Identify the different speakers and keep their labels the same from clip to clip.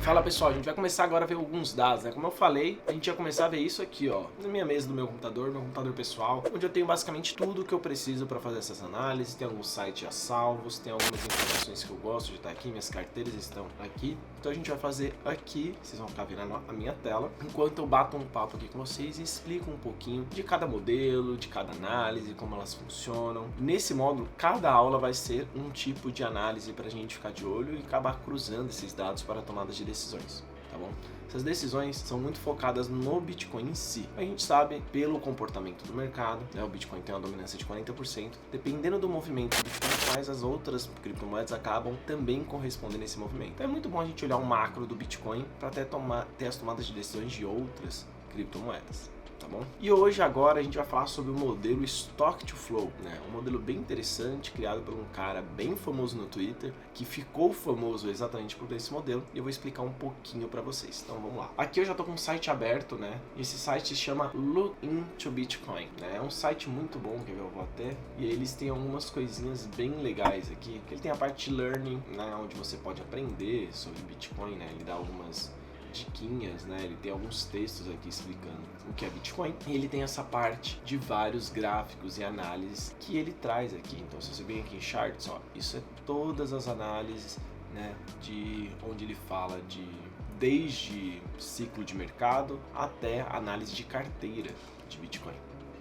Speaker 1: Fala pessoal, a gente vai começar agora a ver alguns dados, né? Como eu falei, a gente vai começar a ver isso aqui, ó, na minha mesa do meu computador pessoal, onde eu tenho basicamente tudo que eu preciso para fazer essas análises. Tem alguns sites já salvos, tem algumas informações que eu gosto de estar aqui, minhas carteiras estão aqui. Então a gente vai fazer aqui, vocês vão ficar vendo a minha tela, enquanto eu bato um papo aqui com vocês e explico um pouquinho de cada modelo, de cada análise, como elas funcionam. Nesse módulo, cada aula vai ser um tipo de análise para a gente ficar de olho e acabar cruzando esses dados para a tomada de decisões, tá bom? Essas decisões são muito focadas no Bitcoin em si. A gente sabe pelo comportamento do mercado, né? O Bitcoin tem uma dominância de 40%. Dependendo do movimento do Bitcoin, quais as outras criptomoedas acabam também correspondendo a esse movimento. Então é muito bom a gente olhar o macro do Bitcoin para até ter as tomadas de decisões de outras criptomoedas. Tá bom? E hoje, agora, a gente vai falar sobre o modelo Stock to Flow, né? Um modelo bem interessante, criado por um cara bem famoso no Twitter, que ficou famoso exatamente por esse modelo, e eu vou explicar um pouquinho para vocês. Então vamos lá. Aqui eu já tô com um site aberto, né? Esse site se chama Look into Bitcoin, né? É um site muito bom, que eu vou até, e eles têm algumas coisinhas bem legais aqui. Ele tem a parte de learning, né? Onde você pode aprender sobre Bitcoin, né? Ele dá algumas diquinhas, né? Ele tem alguns textos aqui explicando o que é Bitcoin. E ele tem essa parte de vários gráficos e análises que ele traz aqui. Então, se você vem aqui em Charts, ó, isso é todas as análises, né? De onde ele fala de desde ciclo de mercado até análise de carteira de Bitcoin.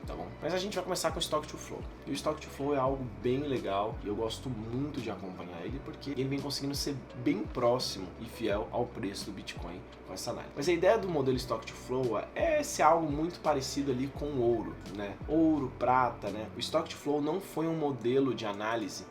Speaker 1: Tá bom? Mas a gente vai começar com o Stock to Flow. E o Stock to Flow é algo bem legal e eu gosto muito de acompanhar ele porque ele vem conseguindo ser bem próximo e fiel ao preço do Bitcoin com essa análise. Mas a ideia do modelo Stock to Flow é ser algo muito parecido ali com o ouro, né? Ouro, prata, né? O Stock to Flow não foi um modelo de análise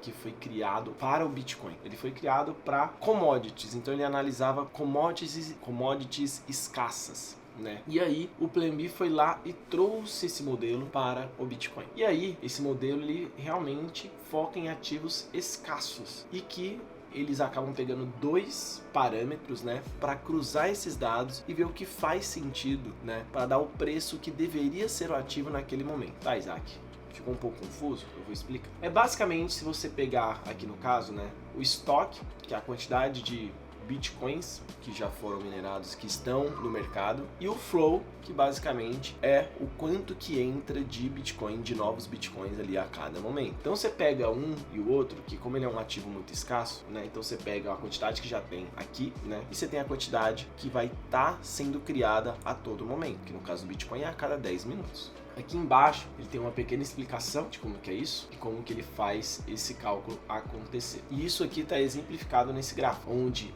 Speaker 1: que foi criado para o Bitcoin. Ele foi criado para commodities. Então ele analisava commodities escassas, né? E aí o PlanB foi lá e trouxe esse modelo para o Bitcoin. E aí esse modelo ele realmente foca em ativos escassos e que eles acabam pegando dois parâmetros, né, para cruzar esses dados e ver o que faz sentido, né, para dar o preço que deveria ser o ativo naquele momento. Tá, Isaac? Ficou um pouco confuso? Eu vou explicar. É basicamente, se você pegar aqui no caso, né, o estoque, que é a quantidade de bitcoins que já foram minerados, que estão no mercado, e o flow, que basicamente é o quanto que entra de bitcoin, de novos bitcoins ali a cada momento. Então você pega um e o outro, que como ele é um ativo muito escasso, né, então você pega a quantidade que já tem aqui, né, e você tem a quantidade que vai estar sendo criada a todo momento, que no caso do bitcoin é a cada 10 minutos. Aqui embaixo ele tem uma pequena explicação de como que é isso e como que ele faz esse cálculo acontecer. E isso aqui está exemplificado nesse gráfico, onde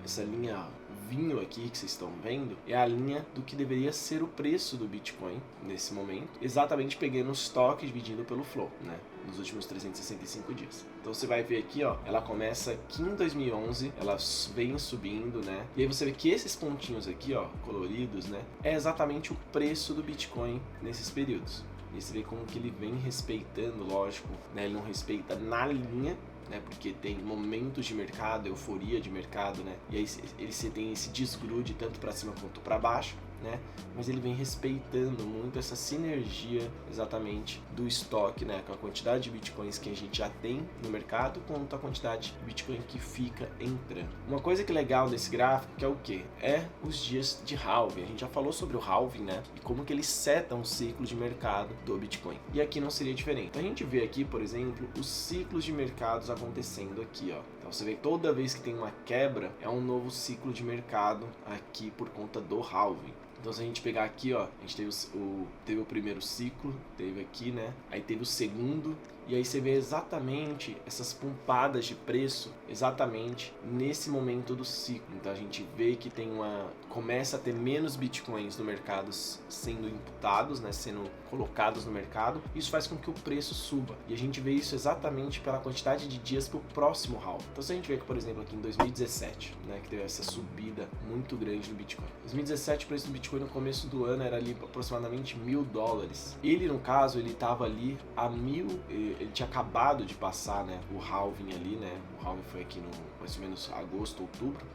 Speaker 1: essa linha vinho aqui que vocês estão vendo, é a linha do que deveria ser o preço do Bitcoin nesse momento, exatamente pegando o estoque dividido pelo flow, né, nos últimos 365 dias. Então você vai ver aqui, ó, ela começa aqui em 2011, ela vem subindo, né, e aí você vê que esses pontinhos aqui, ó, coloridos, né, é exatamente o preço do Bitcoin nesses períodos. E você vê como que ele vem respeitando, lógico, né, ele não respeita na linha, né, porque tem momentos de mercado, euforia de mercado, né, e aí você tem esse desgrude tanto para cima quanto para baixo, né, mas ele vem respeitando muito essa sinergia exatamente do estoque, né, com a quantidade de bitcoins que a gente já tem no mercado quanto a quantidade de bitcoin que fica entrando. Uma coisa que é legal desse gráfico que é o que? É os dias de halving. A gente já falou sobre o halving, né, e como que ele seta um ciclo de mercado do Bitcoin. E aqui não seria diferente. Então a gente vê aqui, por exemplo, os ciclos de mercados acontecendo aqui, ó. Então você vê que toda vez que tem uma quebra é um novo ciclo de mercado aqui por conta do halving. Então se a gente pegar aqui, ó, a gente teve o primeiro ciclo, teve aqui, né? Aí teve o segundo, e aí você vê exatamente essas pumpadas de preço exatamente nesse momento do ciclo. Então a gente vê que começa a ter menos bitcoins no mercado sendo imputados, né, sendo colocados no mercado. Isso faz com que o preço suba. E a gente vê isso exatamente pela quantidade de dias para o próximo halving. Então se a gente vê que, por exemplo, aqui em 2017, né, que teve essa subida muito grande do Bitcoin. Em 2017 o preço do Bitcoin no começo do ano era ali aproximadamente $1.000. Ele, no caso, ele estava ali a ele tinha acabado de passar, né, o halving ali, né? O halving foi aqui no mais ou menos agosto, outubro.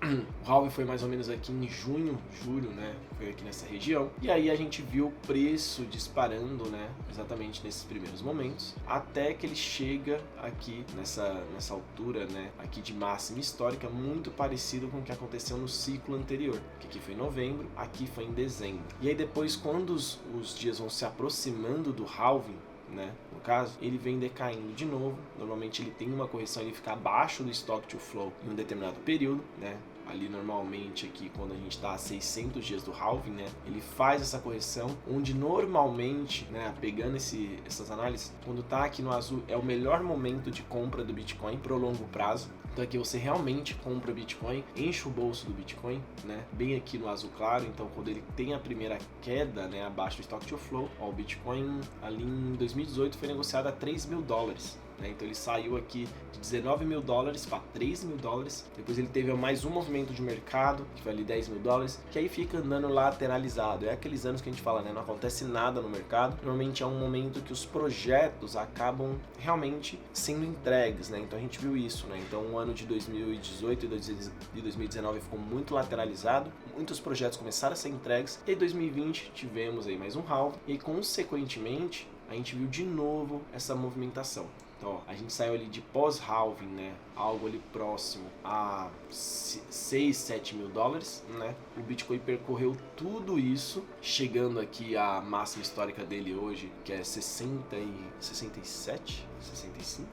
Speaker 1: O halving foi mais ou menos aqui em junho, julho, né? Foi aqui nessa região. E aí a gente viu o preço disparando, né? Exatamente nesses primeiros momentos, até que ele chega aqui nessa altura, né? Aqui de máxima histórica, muito parecido com o que aconteceu no ciclo anterior, que aqui foi em novembro, aqui foi em dezembro. E aí depois, quando os dias vão se aproximando do halving, né, no caso, ele vem decaindo de novo. Normalmente ele tem uma correção, ele fica abaixo do stock to flow em um determinado período, né? Ali normalmente aqui quando a gente está a 600 dias do halving, né, ele faz essa correção, onde normalmente, né, pegando essas análises, quando está aqui no azul é o melhor momento de compra do Bitcoin pro longo prazo. Então aqui você realmente compra Bitcoin, enche o bolso do Bitcoin, né? Bem aqui no azul claro. Então quando ele tem a primeira queda, né, abaixo do stock to flow, ó, o Bitcoin ali em 2018 foi negociado a $3.000. Então ele saiu aqui de $19.000 para $3.000. Depois ele teve mais um movimento de mercado, que foi ali $10.000, que aí fica andando lateralizado. É aqueles anos que a gente fala, né? Não acontece nada no mercado. Normalmente é um momento que os projetos acabam realmente sendo entregues, né? Então a gente viu isso, né? Então o ano de 2018 e 2019 ficou muito lateralizado. Muitos projetos começaram a ser entregues. E em 2020 tivemos aí mais um halving. E consequentemente a gente viu de novo essa movimentação. Então, ó, a gente saiu ali de pós-halving, né? Algo ali próximo a 6, 7 mil dólares, né? O Bitcoin percorreu tudo isso, chegando aqui à máxima histórica dele hoje, que é 67, 65,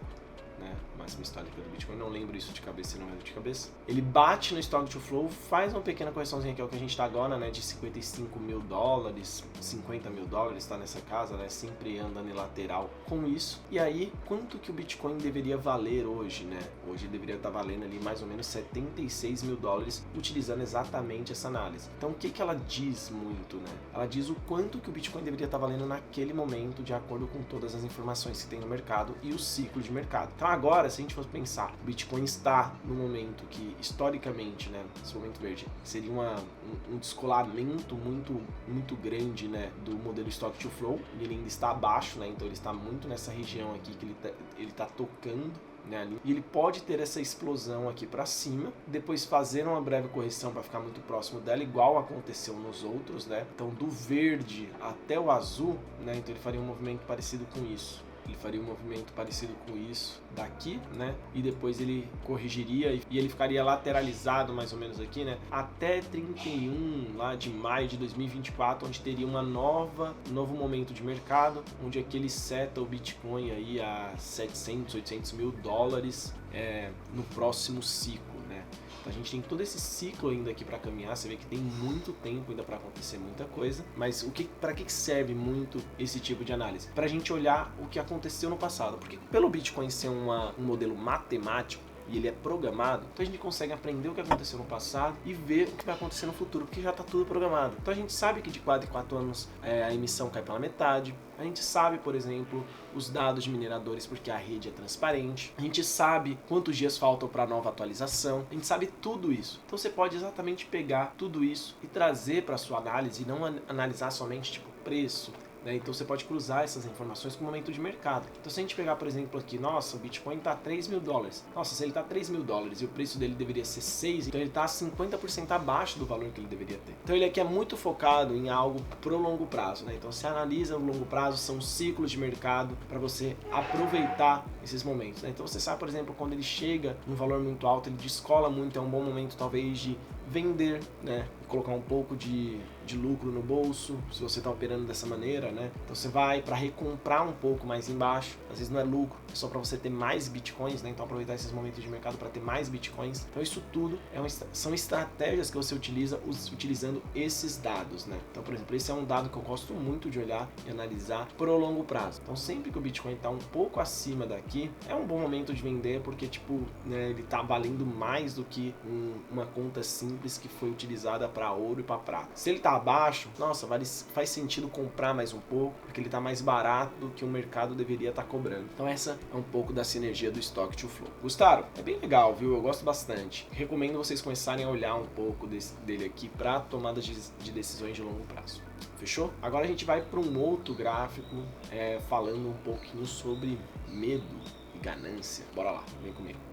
Speaker 1: né? Máxima histórica do Bitcoin, não lembro isso de cabeça, não lembro de cabeça. Ele bate no stock to flow, faz uma pequena correçãozinha, que é o que a gente tá agora, né? De 55 mil dólares, 50 mil dólares, tá nessa casa, né? Sempre andando em lateral com isso. E aí, quanto que o Bitcoin deveria valer hoje, né? Hoje deveria estar valendo ali mais ou menos 76 mil dólares, utilizando exatamente essa análise. Então, o que que ela diz muito, né? Ela diz o quanto que o Bitcoin deveria estar valendo naquele momento, de acordo com todas as informações que tem no mercado e o ciclo de mercado. Então, agora, se a gente for pensar, o Bitcoin está no momento que, historicamente, né, esse momento verde, seria um descolamento muito grande, né, do modelo stock to flow, e ele ainda está abaixo, né, então ele está muito nessa região aqui que ele tá tocando, né, ali. E ele pode ter essa explosão aqui para cima, depois fazer uma breve correção para ficar muito próximo dela, igual aconteceu nos outros, né, então do verde até o azul, né, então ele faria um movimento parecido com isso. Ele faria um movimento parecido com isso daqui, né? E depois ele corrigiria e ele ficaria lateralizado mais ou menos aqui, né? Até 31 lá de maio de 2024, onde teria um novo momento de mercado, onde aqui ele seta o Bitcoin aí a 700, 800 mil dólares no próximo ciclo, né? A gente tem todo esse ciclo ainda aqui para caminhar, você vê que tem muito tempo ainda para acontecer muita coisa, mas para que serve muito esse tipo de análise? Para a gente olhar o que aconteceu no passado, porque pelo Bitcoin ser um modelo matemático, e ele é programado, então a gente consegue aprender o que aconteceu no passado e ver o que vai acontecer no futuro, porque já está tudo programado. Então a gente sabe que de 4 em 4 anos a emissão cai pela metade, a gente sabe, por exemplo, os dados de mineradores porque a rede é transparente, a gente sabe quantos dias faltam para a nova atualização, a gente sabe tudo isso. Então você pode exatamente pegar tudo isso e trazer para a sua análise e não analisar somente tipo preço, né? Então você pode cruzar essas informações com o momento de mercado. Então se a gente pegar, por exemplo, aqui, nossa, o Bitcoin está 3 mil dólares. Nossa, se ele está 3 mil dólares e o preço dele deveria ser 6, então ele está 50% abaixo do valor que ele deveria ter. Então ele aqui é muito focado em algo pro longo prazo, né? Então você analisa o longo prazo, são ciclos de mercado para você aproveitar esses momentos, né? Então você sabe, por exemplo, quando ele chega num valor muito alto, ele descola muito, é um bom momento talvez de vender, né? Colocar um pouco de lucro no bolso, se você está operando dessa maneira, né? Então você vai para recomprar um pouco mais embaixo, às vezes não é lucro, é só para você ter mais bitcoins, né? Então aproveitar esses momentos de mercado para ter mais bitcoins. Então isso tudo são estratégias que você utiliza utilizando esses dados, né? Então, por exemplo, esse é um dado que eu gosto muito de olhar e analisar pro longo prazo. Então sempre que o Bitcoin está um pouco acima daqui, é um bom momento de vender, porque tipo, né, ele está valendo mais do que uma conta simples que foi utilizada para ouro e para prata. Se ele está abaixo, nossa, faz sentido comprar mais um pouco, porque ele está mais barato do que o mercado deveria estar cobrando. Então essa é um pouco da sinergia do Stock to Flow. Gostaram? É bem legal, viu? Eu gosto bastante. Recomendo vocês começarem a olhar um pouco dele aqui para tomadas de decisões de longo prazo. Fechou? Agora a gente vai para um outro gráfico falando um pouquinho sobre medo e ganância. Bora lá, vem comigo.